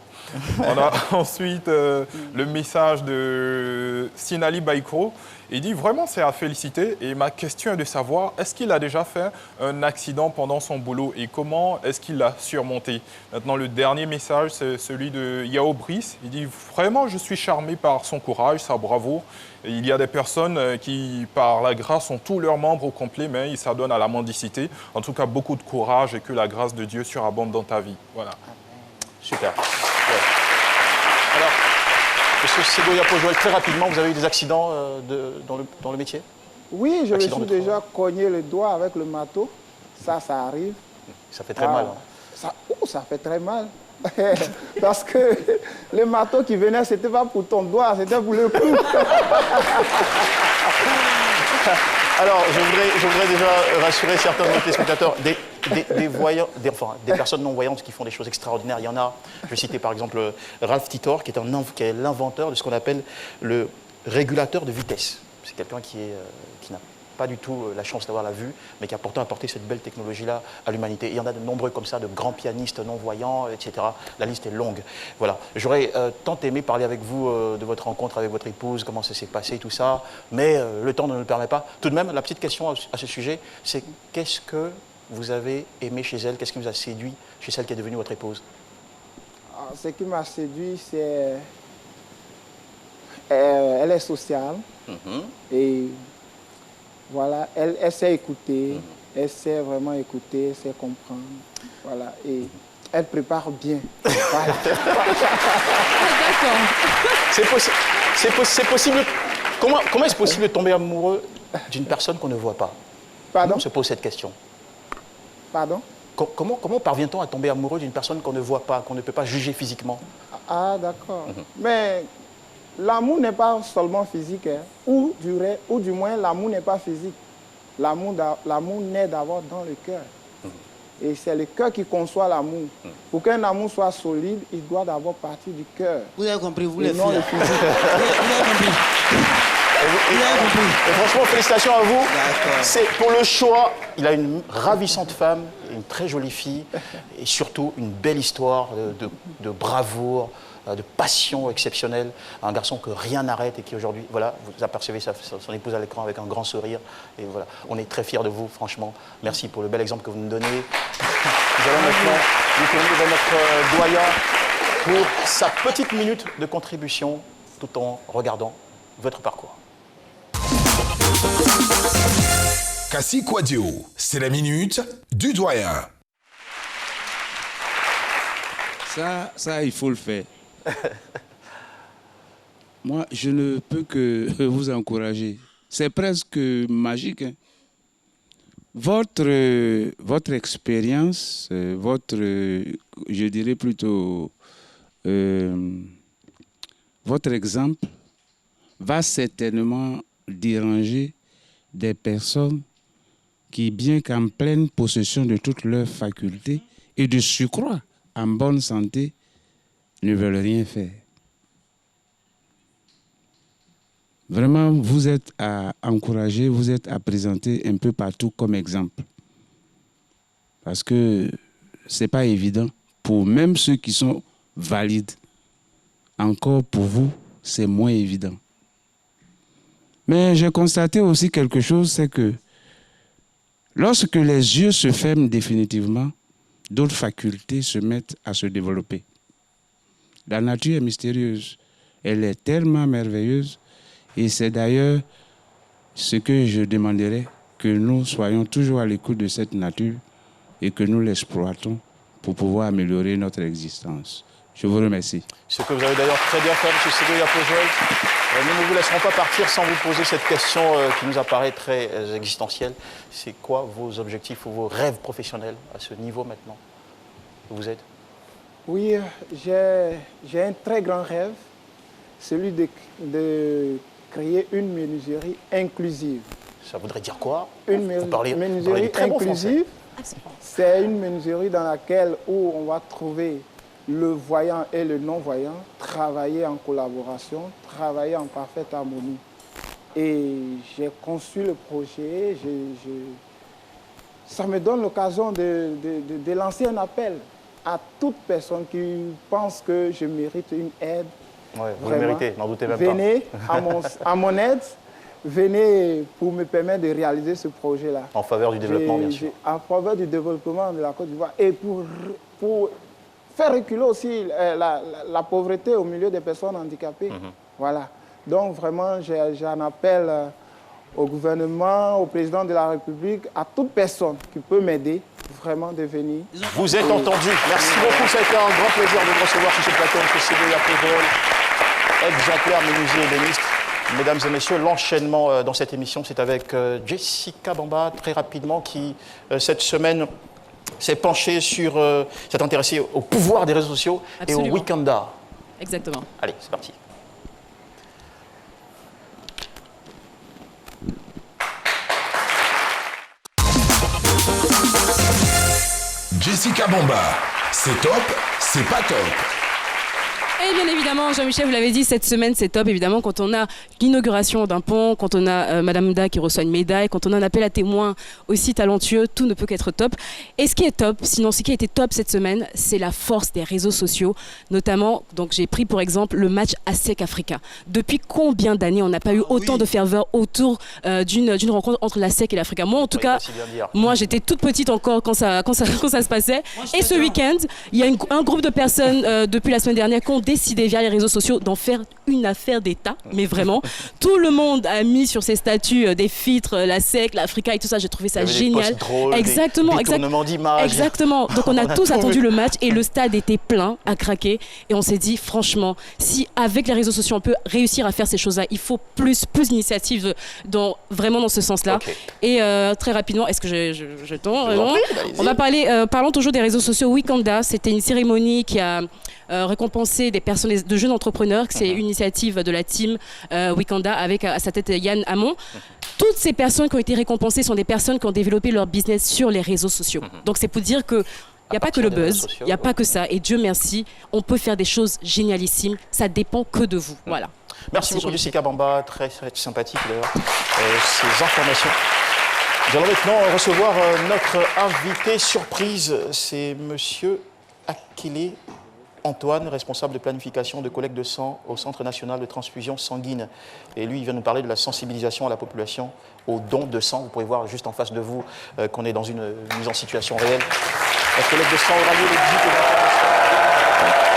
On a ensuite le message de Sinali Baiko. Il dit vraiment c'est à féliciter et ma question est de savoir est-ce qu'il a déjà fait un accident pendant son boulot et comment est-ce qu'il l'a surmonté. Maintenant le dernier message c'est celui de Yao Brice. Il dit vraiment je suis charmé par son courage, sa bravoure. Et il y a des personnes qui par la grâce ont tous leurs membres au complet mais ils s'adonnent à la mendicité. En tout cas beaucoup de courage et que la grâce de Dieu surabonde dans ta vie. Voilà. Super. Ouais. Alors, Monsieur Segoyapo Joël, très rapidement, vous avez eu des accidents dans le métier? Oui, je me suis déjà cogné le doigt avec le marteau. Ça arrive. Ça fait très mal. Hein. Ça fait très mal. Parce que le marteau qui venait, c'était pas pour ton doigt, c'était pour le cou. Alors, je voudrais déjà rassurer certains de nos téléspectateurs. Des personnes non-voyantes qui font des choses extraordinaires. Il y en a, je vais citer par exemple Ralph Titor, qui est l'inventeur de ce qu'on appelle le régulateur de vitesse. C'est quelqu'un qui n'a pas du tout la chance d'avoir la vue, mais qui a pourtant apporté cette belle technologie-là à l'humanité. Il y en a de nombreux comme ça, de grands pianistes non-voyants, etc. La liste est longue. Voilà. J'aurais tant aimé parler avec vous de votre rencontre avec votre épouse, comment ça s'est passé, tout ça, mais le temps ne nous le permet pas. Tout de même, la petite question à ce sujet, c'est qu'est-ce que vous avez aimé chez elle? Qu'est-ce qui vous a séduit chez celle qui est devenue votre épouse? Ce qui m'a séduit, c'est... elle est sociale. Et voilà, elle sait écouter. Elle sait vraiment écouter, elle sait comprendre. Voilà. Et elle prépare bien. C'est possible. Comment est-ce possible de tomber amoureux d'une personne qu'on ne voit pas? Pardon? On se pose cette question. Pardon? Comment parvient-on à tomber amoureux d'une personne qu'on ne voit pas, qu'on ne peut pas juger physiquement? Ah, d'accord. Mais l'amour n'est pas seulement physique, hein. Ou du moins, l'amour n'est pas physique. L'amour naît d'abord dans le cœur. Et c'est le cœur qui conçoit l'amour. Pour qu'un amour soit solide, il doit d'abord partir du cœur. Vous avez compris, vous les non filles. le physique. Vous avez compris. Et franchement, félicitations à vous. C'est pour le choix. Il a une ravissante femme, une très jolie fille, et surtout une belle histoire de bravoure, de passion exceptionnelle. Un garçon que rien n'arrête et qui aujourd'hui, voilà, vous apercevez son épouse à l'écran avec un grand sourire. Et voilà, on est très fiers de vous, franchement. Merci pour le bel exemple que vous nous donnez. Nous allons maintenant nous tourner vers notre doyen pour sa petite minute de contribution tout en regardant votre parcours. Kassi Kouadio, c'est la minute du doyen. Ça, il faut le faire. Moi, je ne peux que vous encourager. C'est presque magique. Hein. Votre expérience, je dirais plutôt, votre exemple va certainement déranger des personnes qui, bien qu'en pleine possession de toutes leurs facultés et de surcroît en bonne santé, ne veulent rien faire. Vraiment, vous êtes à encourager, vous êtes à présenter un peu partout comme exemple. Parce que ce n'est pas évident pour même ceux qui sont valides. Encore pour vous, c'est moins évident. Mais j'ai constaté aussi quelque chose, c'est que lorsque les yeux se ferment définitivement, d'autres facultés se mettent à se développer. La nature est mystérieuse. Elle est tellement merveilleuse. Et c'est d'ailleurs ce que je demanderais, que nous soyons toujours à l'écoute de cette nature et que nous l'exploitons pour pouvoir améliorer notre existence. Je vous remercie. Ce que vous avez d'ailleurs très bien fait, M. Ségoya Pojol. Nous ne vous laisserons pas partir sans vous poser cette question qui nous apparaît très existentielle. C'est quoi vos objectifs ou vos rêves professionnels à ce niveau maintenant où vous êtes? Oui, j'ai un très grand rêve, celui de créer une menuiserie inclusive. Ça voudrait dire quoi? Une menuiserie inclusive, c'est une menuiserie dans laquelle on va trouver le voyant et le non-voyant travailler en collaboration, travailler en parfaite harmonie. Et j'ai conçu le projet, ça me donne l'occasion de lancer un appel à toute personne qui pense que je mérite une aide. Ouais, vous le méritez, n'en doutez même pas. Venez à mon aide, venez pour me permettre de réaliser ce projet-là. En faveur du développement, bien sûr. En faveur du développement de la Côte d'Ivoire et pour faire reculer aussi la pauvreté au milieu des personnes handicapées. Voilà. Donc vraiment, j'en appelle au gouvernement, au président de la République, à toute personne qui peut m'aider vraiment de venir. Vous êtes entendu. Merci beaucoup. Ça a été un grand plaisir de vous recevoir sur ce plateau, M. Ségoya Pojol, exemplaire menuisier ébéniste. Mesdames et messieurs, l'enchaînement dans cette émission, c'est avec Jessica Bamba, très rapidement, qui, cette semaine, s'est penchée sur, s'est intéressée au pouvoir des réseaux sociaux. Absolument. Et au Wikanda. Exactement. Allez, c'est parti. Jessica Bamba, c'est top, c'est pas top. Et bien évidemment, Jean-Michel, vous l'avez dit, cette semaine, c'est top, évidemment, quand on a l'inauguration d'un pont, quand on a Madame Da qui reçoit une médaille, quand on a un appel à témoins aussi talentueux, tout ne peut qu'être top. Et ce qui est top, sinon ce qui a été top cette semaine, c'est la force des réseaux sociaux, notamment, donc j'ai pris pour exemple le match ASEC Africa. Depuis combien d'années on n'a pas eu autant de ferveur autour d'une rencontre entre l'ASEC et l'Africa? Moi, en tout cas, moi j'étais toute petite encore quand ça se passait. Et ce week-end, il y a un groupe de personnes depuis la semaine dernière qui ont décidé via les réseaux sociaux d'en faire une affaire d'État, mais vraiment. Tout le monde a mis sur ses statuts des filtres, la SEC, l'Africa et tout ça. J'ai trouvé ça génial. Drôles, exactement, des tournements d'images. Exactement. Donc on a tous attendu le match et le stade était plein à craquer. Et on s'est dit, franchement, si avec les réseaux sociaux on peut réussir à faire ces choses-là, il faut plus d'initiatives vraiment dans ce sens-là. Okay. Et très rapidement, est-ce que je tombe on va parler, parlons toujours des réseaux sociaux. Wikanda, c'était une cérémonie qui a récompenser des personnes, de jeunes entrepreneurs. C'est une initiative de la team Wikanda avec à sa tête Yann Hamon. Toutes ces personnes qui ont été récompensées sont des personnes qui ont développé leur business sur les réseaux sociaux. Donc c'est pour dire que il n'y a pas que le buzz, il n'y a pas que ça. Et Dieu merci, on peut faire des choses génialissimes. Ça dépend que de vous. Voilà. Merci beaucoup Jessica Bamba, très sympathique d'ailleurs, ces informations. Nous allons maintenant recevoir notre invité surprise. C'est monsieur Akele Antoine, responsable de planification de collecte de sang au Centre national de transfusion sanguine. Et lui, il vient nous parler de la sensibilisation à la population aux dons de sang. Vous pouvez voir juste en face de vous qu'on est dans une mise en situation réelle. La collecte de sang aura lieu le 18 et 21 décembre.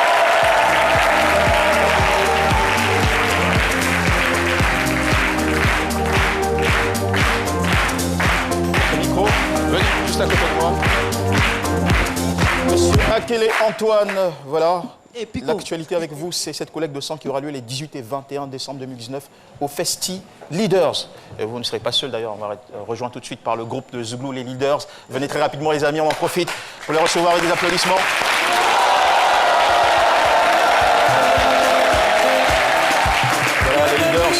Le micro, venez juste à côté de moi. Monsieur Akele Antoine, voilà. L'actualité avec vous, c'est cette collecte de sang qui aura lieu les 18 et 21 décembre 2019 au Festi Leaders. Et vous ne serez pas seul d'ailleurs, on va rejoindre tout de suite par le groupe de Zouglou, les Leaders. Venez très rapidement les amis, on en profite pour les recevoir avec des applaudissements. Voilà les Leaders.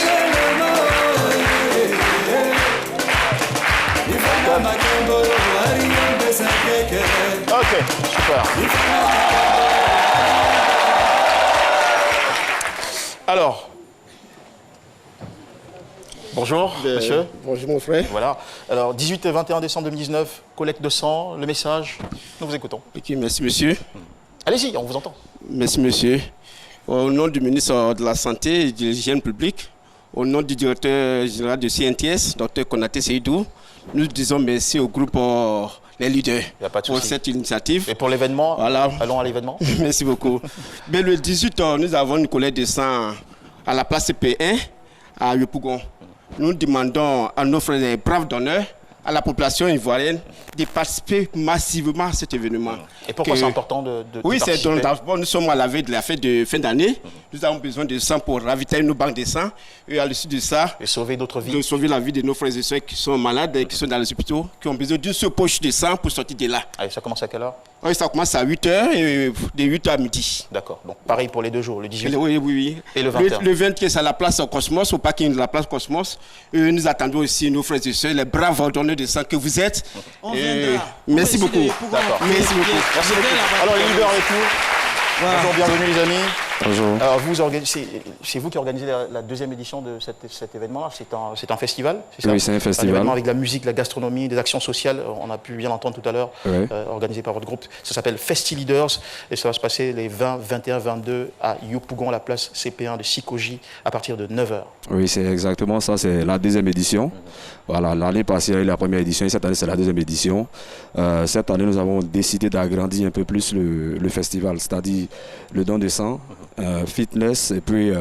Ok, super. Alors, bonjour, monsieur. Bonjour, mon frère. Voilà. Alors, 18 et 21 décembre 2019, collecte de sang, le message, nous vous écoutons. Ok, merci, monsieur. Allez-y, on vous entend. Merci, monsieur. Au nom du ministre de la Santé et de l'Hygiène publique, au nom du directeur général de CNTS, Dr Konaté Seydou, nous disons merci au groupe les leaders pour cette initiative. Et pour l'événement, voilà. Allons à l'événement. Merci beaucoup. Mais le 18, nous avons une collecte de sang à la place P1 à Yopougon. Nous demandons à nos frères et braves donneurs, à la population ivoirienne, de participer massivement à cet événement. Et pourquoi c'est important de oui, participer? D'abord, nous sommes à la veille de la fête de fin d'année. Nous avons besoin de sang pour ravitailler nos banques de sang. Et à l'issue de ça, et sauver d'autres vies. De sauver la vie de nos frères et soeurs qui sont malades et qui sont dans les hôpitaux, qui ont besoin d'une seule poche de sang pour sortir de là. Allez, ça commence à quelle heure? Oui, ça commence à 8h et de 8h à midi. D'accord. Donc pareil pour les 2 jours, le 18. Oui. Et le 21. Le 24, c'est à la place Cosmos, au parking de la place Cosmos. Et nous attendons aussi nos frères et soeurs, les braves donneurs de sang que vous êtes. Merci beaucoup. D'accord. Merci beaucoup. Merci beaucoup. Alors, les leaders avec nous. Voilà. Bonjour, bienvenue les amis. Bonjour. Alors, c'est vous qui organisez la deuxième édition de cet événement-là. C'est un festival, c'est ça? Oui, c'est un festival. Un événement avec la musique, la gastronomie, des actions sociales. On a pu bien l'entendre tout à l'heure, organisé par votre groupe. Ça s'appelle Festi Leaders et ça va se passer les 20, 21, 22 à Yopougon, la place CP1 de Sikoji, à partir de 9h. Oui, c'est exactement ça. C'est la deuxième édition. Voilà, l'année passée, il y a eu la première édition et cette année, c'est la deuxième édition. Cette année, nous avons décidé d'agrandir un peu plus le festival, c'est-à-dire le don de sang, fitness et puis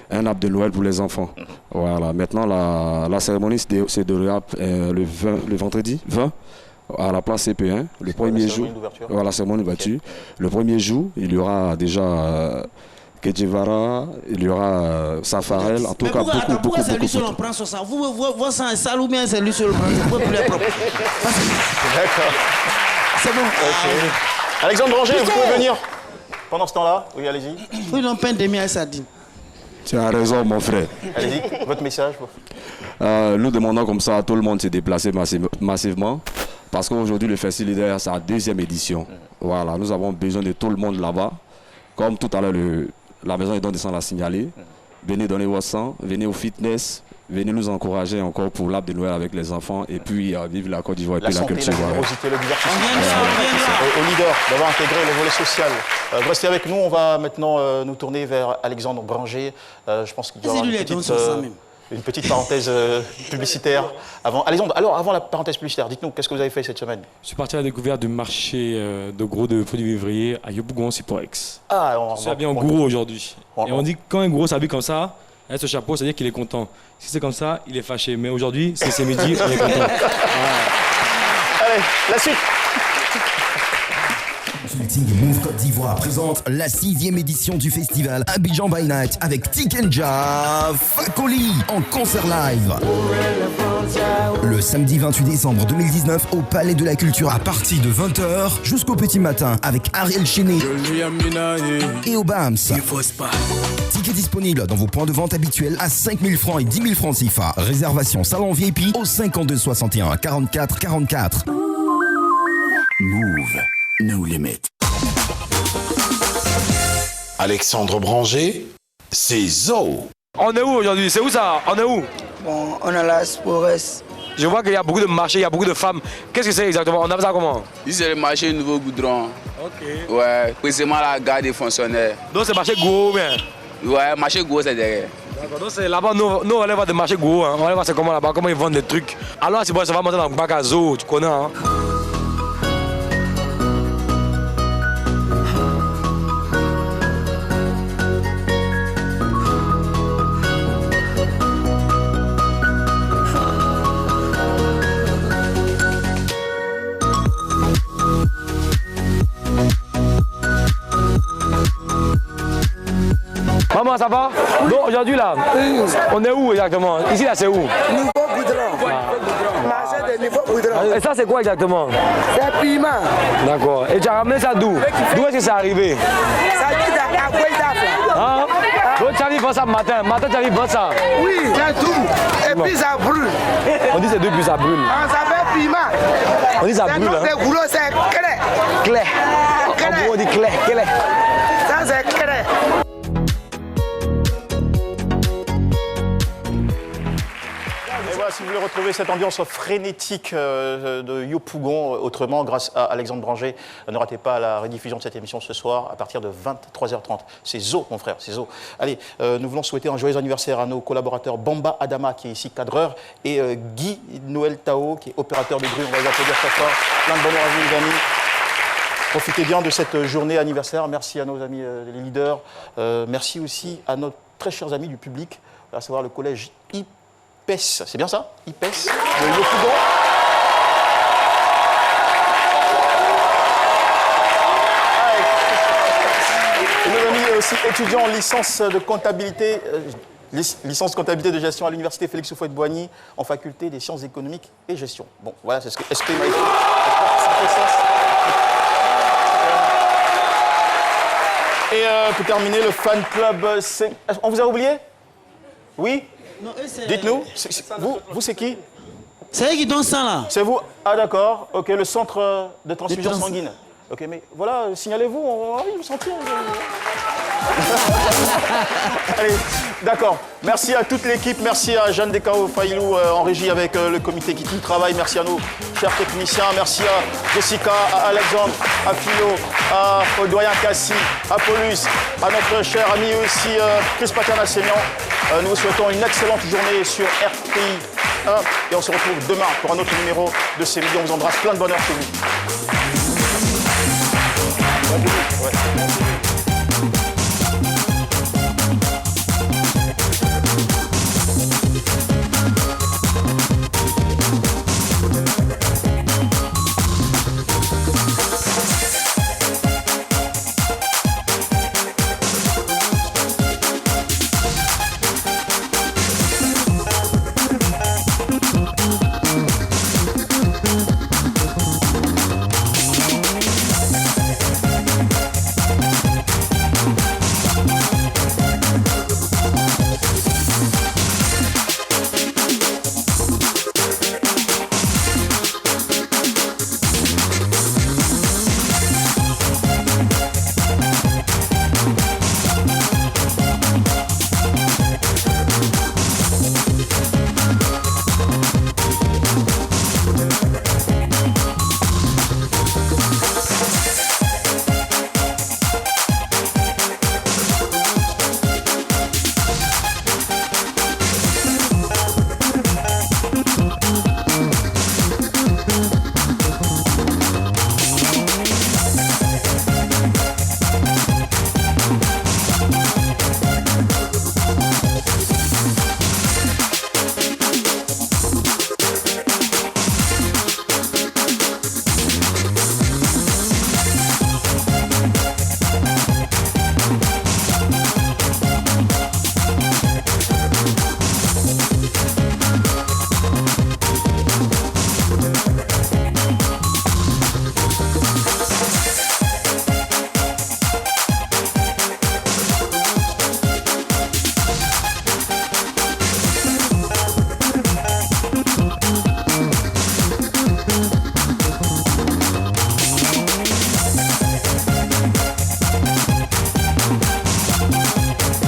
un arbre de Noël pour les enfants. Voilà, maintenant, la cérémonie se déroulera le vendredi 20 à la place CP1. Le premier jour, la cérémonie d'ouverture. Le premier jour, il y aura déjà... Kedjevara, il y aura Safarel, en tout cas beaucoup. Pourquoi c'est lui seul on prend sur ça? Vos sang est sale ou bien c'est lui seul on prend? C'est pas plus propre. D'accord. C'est bon. Okay. Alexandre Branger, vous pouvez venir pendant ce temps-là? Oui, allez-y. Oui, on peint demi à sardine. Tu as raison, mon frère. Allez-y, votre message. Nous demandons comme ça à tout le monde de se déplacer massivement parce qu'aujourd'hui, le Festi Leader, c'est sa deuxième édition. Voilà, nous avons besoin de tout le monde là-bas. Comme tout à l'heure, la maison des dons de sang l'a signalé. Venez donner votre sang, venez au fitness, venez nous encourager encore pour l'arbre de Noël avec les enfants et puis vive la Côte d'Ivoire et puis la culture. La générosité, le divertissement. Au leader d'avoir intégré le volet social. Restez avec nous, on va maintenant nous tourner vers Alexandre Branger. Je pense qu'il doit y avoir une petite... Une petite parenthèse publicitaire avant. Alexandre, alors avant la parenthèse publicitaire, dites-nous, qu'est-ce que vous avez fait cette semaine? Je suis parti à la découverte du marché de gros de produits vivriers à Yopougon, Siporex. Ah, on s'habille en gourou aujourd'hui. Et on dit que quand un gourou s'habille comme ça, avec ce chapeau, ça veut dire qu'il est content. Si c'est comme ça, il est fâché. Mais aujourd'hui, c'est midi, il est content. Voilà. Allez, la suite. Consulting Move Côte d'Ivoire présente la 6e édition du festival Abidjan by Night avec Tikenja Fakoli en concert live. Le samedi 28 décembre 2019 au Palais de la Culture à partir de 20h jusqu'au petit matin avec Ariel Chené et Obams. Ticket disponible dans vos points de vente habituels à 5 000 francs et 10 000 francs CFA. Réservation salon VIP au 52 61 44 44. Move, no limit. Alexandre Branger, c'est Zo. On est où aujourd'hui? C'est où ça? On est où? Bon, on est à la Spores. Je vois qu'il y a beaucoup de marchés, il y a beaucoup de femmes. Qu'est-ce que c'est exactement? On appelle ça comment? Ici, c'est le marché Nouveau Goudron. Ok. Ouais, précisément la gare des fonctionnaires. Donc c'est marché gros, bien? Ouais, marché gros, c'est derrière. D'accord, donc c'est là-bas, nous on va aller voir des marchés gros. Hein. On va aller voir c'est comment là-bas, comment ils vendent des trucs. Alors c'est bon, ça va monter dans le bac à Zo, tu connais, hein? Maman, ça va? Donc aujourd'hui là, on est où exactement? Ici là, c'est où? Nouveau Goudron. Marché de Nouveau Goudron. Et ça, c'est quoi exactement? C'est piment. D'accord. Et tu as ramené ça d'où? D'où est-ce que c'est arrivé? Ça dit à Guaïdaf. Hein? Donc tu arrives voir ça matin. Matin, tu arrives voir ça? Oui, c'est tout. Et puis ça brûle. On dit c'est deux, puis ça brûle. On s'appelle piment. On dit ça brûle. C'est goulot, c'est clé. Clé. En gros, on dit clé. Clé. Ça, c'est clé. Si vous voulez retrouver cette ambiance frénétique de Yopougon autrement, grâce à Alexandre Branger, ne ratez pas la rediffusion de cette émission ce soir à partir de 23h30. C'est Zo, mon frère, c'est Zo. Allez, nous voulons souhaiter un joyeux anniversaire à nos collaborateurs Bamba Adama, qui est ici cadreur, et Guy Noël Tao, qui est opérateur de grue. On va les applaudir très fort. Plein de bonheur à vous, les amis. Profitez bien de cette journée anniversaire. Merci à nos amis les leaders. Merci aussi à nos très chers amis du public, à savoir le collège IPES, c'est bien ça? IPES de Yopougon. Et nos amis aussi étudiants en licence de comptabilité, licence de comptabilité de gestion à l'université Félix Houphouët-Boigny en faculté des sciences économiques et gestion. Bon, voilà, c'est ce que SP m'a écrit. Et pour terminer, le fan club, on vous a oublié? Oui? Dites-nous, vous c'est qui? C'est eux qui donnent ça là. C'est vous? Ah d'accord, ok, le centre de transfusion sanguine. Ok, mais voilà, signalez-vous, on va vous sentir. Allez, d'accord. Merci à toute l'équipe, merci à Jeanne Dekao Failou en régie avec le comité qui travaille, merci à nos chers techniciens, merci à Jessica, à Alexandre, à Philo, au doyen Cassie, à Paulus, à notre cher ami aussi Chris Patana-Sémian. Nous vous souhaitons une excellente journée sur RTI 1 et on se retrouve demain pour un autre numéro de ces vidéos. On vous embrasse, plein de bonheur chez vous. Ouais.